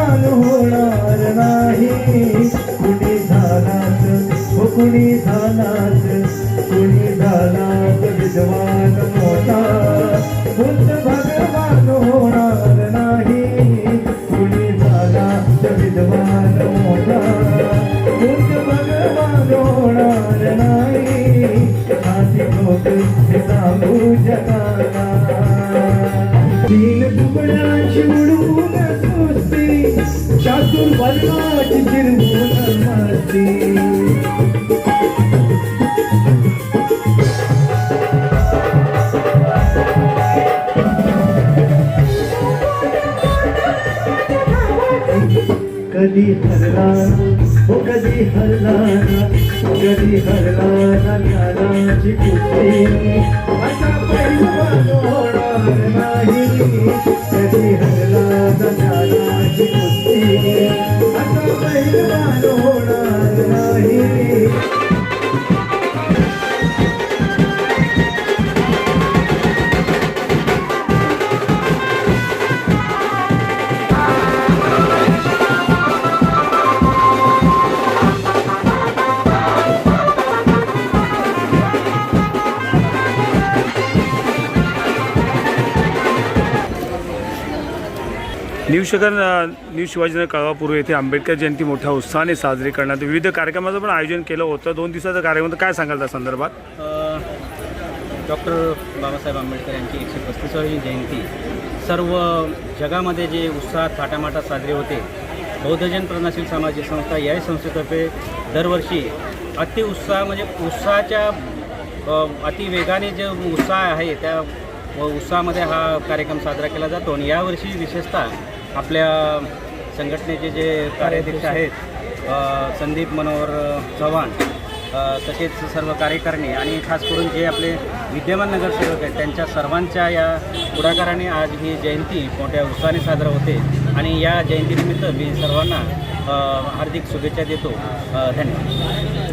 भगवान होणार नाही. कुणी झालाच हो कुणी झालाच कुणी झालाच विद्वान मोठा. बुद्ध भगवान होणार नाही. कुणी झालाच विद्वान मोठा. बुद्ध भगवान होणार नाही. हाती लोक हे सांगू जगाला. तीन तुकड्याची उडवून सुस्ती चातुर्वर्णाची फिरवून मस्ती. कधी हरला हो कधी हरला कधी हरला ज्ञानाची कुस्ती. आता पैलवान होणार नाही. कधी हरला ज्ञानाची कुस्ती. आता पैलवान होणार नाही. न्यू शिवाजीनगर कळवापूर्व येथे आंबेडकर जयंती मोठ्या उत्साहाने साजरी करण्यात विविध कार्यक्रमाचं पण आयोजन केलं होतं. 2 दिवसाचा कार्यक्रम काय सांगाल त्या संदर्भात? डॉक्टर बाबासाहेब आंबेडकर यांची 135वी जयंती सर्व जगामध्ये जे उत्साहात थाटामाटात साजरे होते. बौद्धजन प्रज्ञाशील सामाजिक संस्था या संस्थेतर्फे दरवर्षी अतिउत्साह म्हणजे उत्साहाच्या अतिवेगाने जे उत्साह आहे त्या उत्साहामध्ये हा कार्यक्रम साजरा केला जातो. आणि यावर्षी विशेषतः आपल्या संघटनेचे जे कार्याध्यक्ष आहेत संदीप मनोहर चव्हाण तसेच सर्व कार्यकारिणी आणि खास करून जे आपले विद्यमान नगरसेवक आहेत त्यांच्या सर्वांच्या या पुढाकाराने आज ही जयंती मोठ्या उत्साहाने साजरा होते. आणि या जयंतीनिमित्त मी सर्वांना हार्दिक शुभेच्छा देतो. धन्यवाद.